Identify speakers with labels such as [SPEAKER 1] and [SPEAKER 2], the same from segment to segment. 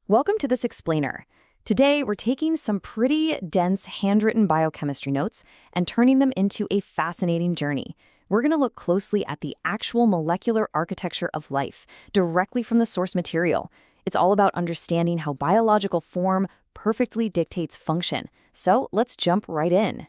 [SPEAKER 1] Welcome to this explainer. Today, we're taking some pretty dense handwritten biochemistry notes and turning them into a fascinating journey. We're going to look closely at the actual molecular architecture of life, directly from the source material. It's all about understanding how biological form perfectly dictates function. So let's jump right in.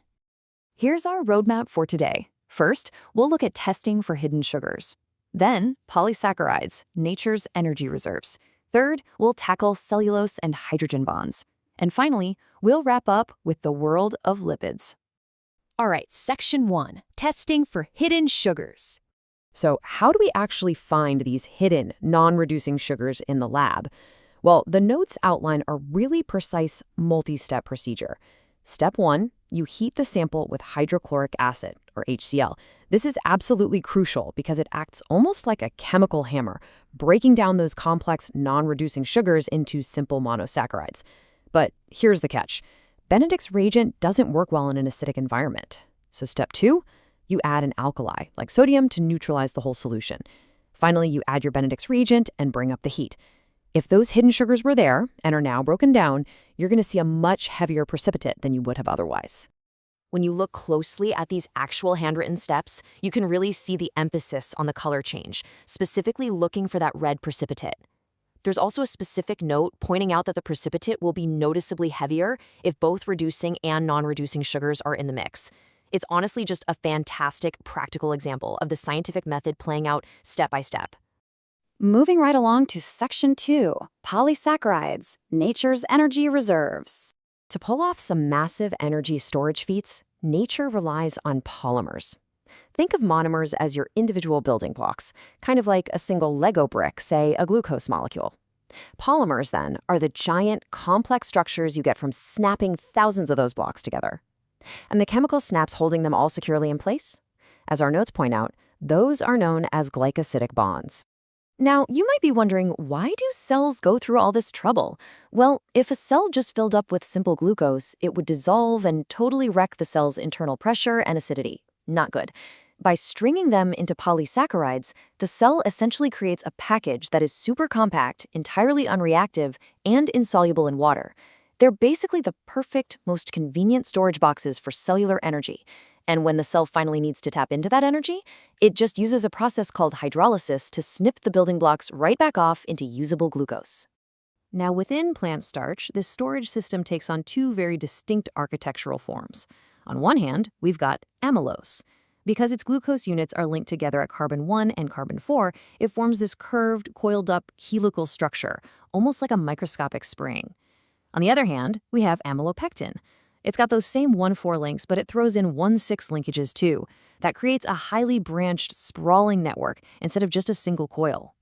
[SPEAKER 1] Here's our roadmap for today. First, we'll look at testing for hidden sugars. Then, polysaccharides, nature's energy reserves. Third, we'll tackle cellulose and hydrogen bonds. And finally, we'll wrap up with the world of lipids.
[SPEAKER 2] All right, Section 1, testing for hidden sugars.
[SPEAKER 3] So how do we actually find these hidden, non-reducing sugars in the lab? Well, the notes outline a really precise multi-step procedure. Step 1, you heat the sample with hydrochloric acid, or HCl. This is absolutely crucial because it acts almost like a chemical hammer, breaking down those complex non-reducing sugars into simple monosaccharides. But here's the catch. Benedict's reagent doesn't work well in an acidic environment. So step 2, you add an alkali, like sodium, to neutralize the whole solution. Finally, you add your Benedict's reagent and bring up the heat. If those hidden sugars were there and are now broken down, you're going to see a much heavier precipitate than you would have otherwise.
[SPEAKER 2] When you look closely at these actual handwritten steps, you can really see the emphasis on the color change, specifically looking for that red precipitate. There's also a specific note pointing out that the precipitate will be noticeably heavier if both reducing and non-reducing sugars are in the mix. It's honestly just a fantastic practical example of the scientific method playing out step by step.
[SPEAKER 1] Moving right along to Section 2, polysaccharides, nature's energy reserves.
[SPEAKER 3] To pull off some massive energy storage feats, nature relies on polymers. Think of monomers as your individual building blocks, kind of like a single Lego brick, say a glucose molecule. Polymers, then, are the giant, complex structures you get from snapping thousands of those blocks together. And the chemical snaps holding them all securely in place? As our notes point out, those are known as glycosidic bonds.
[SPEAKER 1] Now, you might be wondering, why do cells go through all this trouble? Well, if a cell just filled up with simple glucose, it would dissolve and totally wreck the cell's internal pressure and acidity. Not good. By stringing them into polysaccharides, the cell essentially creates a package that is super compact, entirely unreactive, and insoluble in water. They're basically the perfect, most convenient storage boxes for cellular energy. And when the cell finally needs to tap into that energy, it just uses a process called hydrolysis to snip the building blocks right back off into usable glucose.
[SPEAKER 2] Now, within plant starch, this storage system takes on two very distinct architectural forms. On one hand, we've got amylose. Because its glucose units are linked together at carbon 1 and carbon 4, it forms this curved, coiled-up helical structure, almost like a microscopic spring. On the other hand, we have amylopectin. It's got those same 1,4 links, but it throws in 1,6 linkages too. That creates a highly branched, sprawling network instead of just a single coil.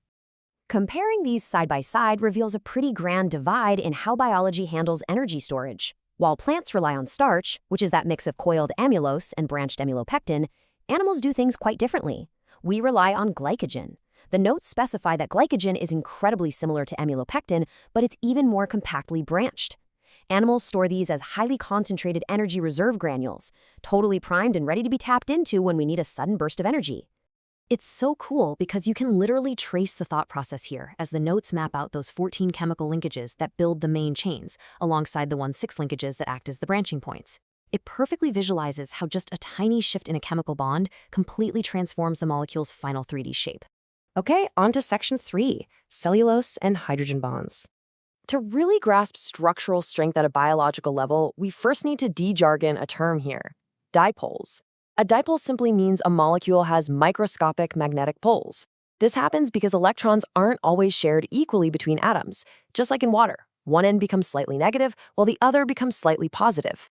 [SPEAKER 4] Comparing these side by side reveals a pretty grand divide in how biology handles energy storage. While plants rely on starch, which is that mix of coiled amylose and branched amylopectin, animals do things quite differently. We rely on glycogen. The notes specify that glycogen is incredibly similar to amylopectin, but it's even more compactly branched. Animals store these as highly concentrated energy reserve granules, totally primed and ready to be tapped into when we need a sudden burst of energy. It's so cool because you can literally trace the thought process here as the notes map out those 14 chemical linkages that build the main chains, alongside the 1,6 linkages that act as the branching points. It perfectly visualizes how just a tiny shift in a chemical bond completely transforms the molecule's final 3D shape.
[SPEAKER 3] Okay, on to Section 3, cellulose and hydrogen bonds. To really grasp structural strength at a biological level, we first need to de-jargon a term here: dipoles. A dipole simply means a molecule has microscopic magnetic poles. This happens because electrons aren't always shared equally between atoms. Just like in water, one end becomes slightly negative while the other becomes slightly positive.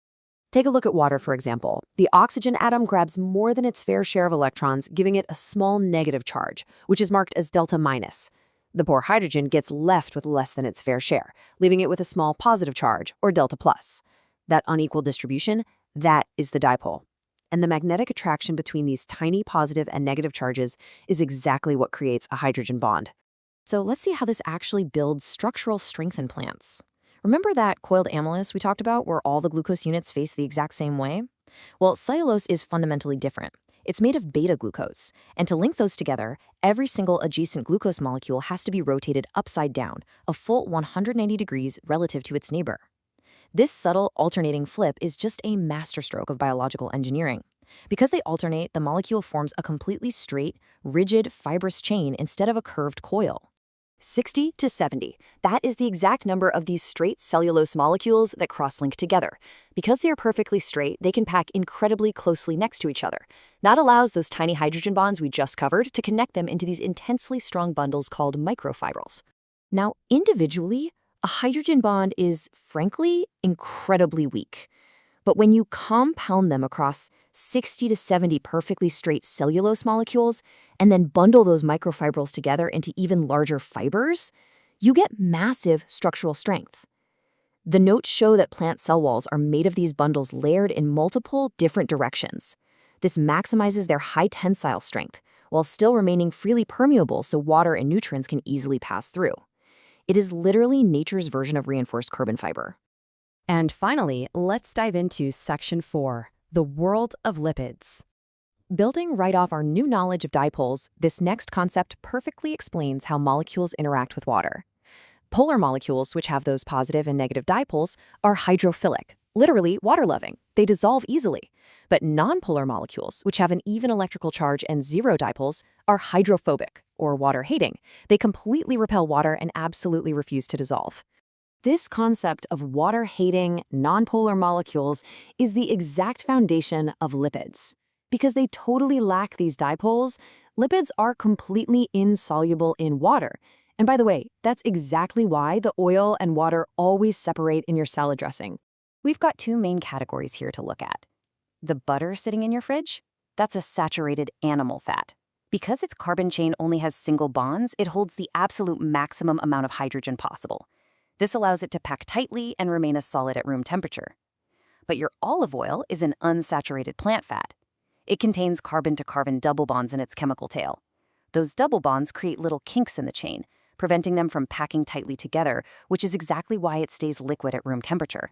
[SPEAKER 3] Take a look at water, for example. The oxygen atom grabs more than its fair share of electrons, giving it a small negative charge, which is marked as delta minus. The poor hydrogen gets left with less than its fair share, leaving it with a small positive charge, or delta plus. That unequal distribution, that is the dipole. And the magnetic attraction between these tiny positive and negative charges is exactly what creates a hydrogen bond. So let's see how this actually builds structural strength in plants. Remember that coiled amylose we talked about, where all the glucose units face the exact same way? Well, cellulose is fundamentally different.
[SPEAKER 1] It's made of beta-glucose, and to link those together, every single adjacent glucose molecule has to be rotated upside down, a full 190 degrees relative to its neighbor. This subtle alternating flip is just a masterstroke of biological engineering. Because they alternate, the molecule forms a completely straight, rigid, fibrous chain instead of a curved coil.
[SPEAKER 4] 60 to 70. That is the exact number of these straight cellulose molecules that cross-link together. Because they are perfectly straight, they can pack incredibly closely next to each other. That allows those tiny hydrogen bonds we just covered to connect them into these intensely strong bundles called microfibrils. Now, individually, a hydrogen bond is, frankly, incredibly weak. But when you compound them across 60 to 70 perfectly straight cellulose molecules and then bundle those microfibrils together into even larger fibers, you get massive structural strength. The notes show that plant cell walls are made of these bundles layered in multiple different directions. This maximizes their high tensile strength while still remaining freely permeable so water and nutrients can easily pass through. It is literally nature's version of reinforced carbon fiber.
[SPEAKER 2] And finally, let's dive into Section 4, the world of lipids. Building right off our new knowledge of dipoles, this next concept perfectly explains how molecules interact with water. Polar molecules, which have those positive and negative dipoles, are hydrophilic, literally water-loving. They dissolve easily. But nonpolar molecules, which have an even electrical charge and zero dipoles, are hydrophobic, or water-hating. They completely repel water and absolutely refuse to dissolve. This concept of water-hating, nonpolar molecules is the exact foundation of lipids. Because they totally lack these dipoles, lipids are completely insoluble in water. And by the way, that's exactly why the oil and water always separate in your salad dressing.
[SPEAKER 4] We've got two main categories here to look at. The butter sitting in your fridge, that's a saturated animal fat. Because its carbon chain only has single bonds, it holds the absolute maximum amount of hydrogen possible. This allows it to pack tightly and remain a solid at room temperature. But your olive oil is an unsaturated plant fat. It contains carbon-to-carbon double bonds in its chemical tail. Those double bonds create little kinks in the chain, preventing them from packing tightly together, which is exactly why it stays liquid at room temperature.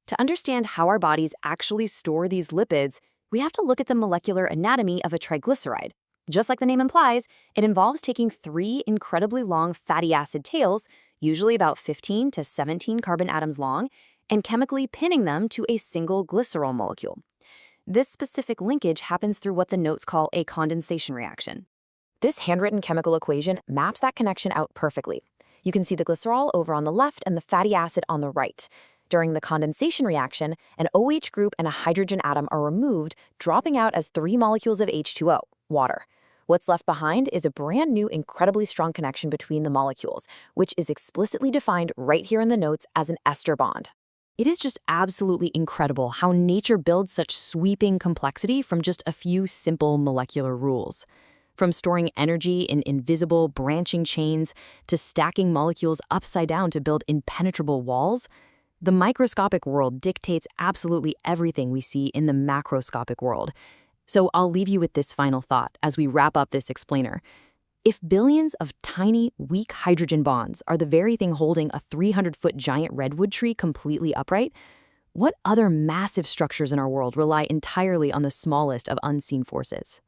[SPEAKER 4] To understand how our bodies actually store these lipids, we have to look at the molecular anatomy of a triglyceride. Just like the name implies, it involves taking 3 incredibly long fatty acid tails, usually about 15 to 17 carbon atoms long, and chemically pinning them to a single glycerol molecule. This specific linkage happens through what the notes call a condensation reaction.
[SPEAKER 3] This handwritten chemical equation maps that connection out perfectly. You can see the glycerol over on the left and the fatty acid on the right. During the condensation reaction, an OH group and a hydrogen atom are removed, dropping out as 3 molecules of H2O, water. What's left behind is a brand new, incredibly strong connection between the molecules, which is explicitly defined right here in the notes as an ester bond.
[SPEAKER 2] It is just absolutely incredible how nature builds such sweeping complexity from just a few simple molecular rules. From storing energy in invisible branching chains to stacking molecules upside down to build impenetrable walls, the microscopic world dictates absolutely everything we see in the macroscopic world. So I'll leave you with this final thought as we wrap up this explainer. If billions of tiny, weak hydrogen bonds are the very thing holding a 300-foot giant redwood tree completely upright, what other massive structures in our world rely entirely on the smallest of unseen forces?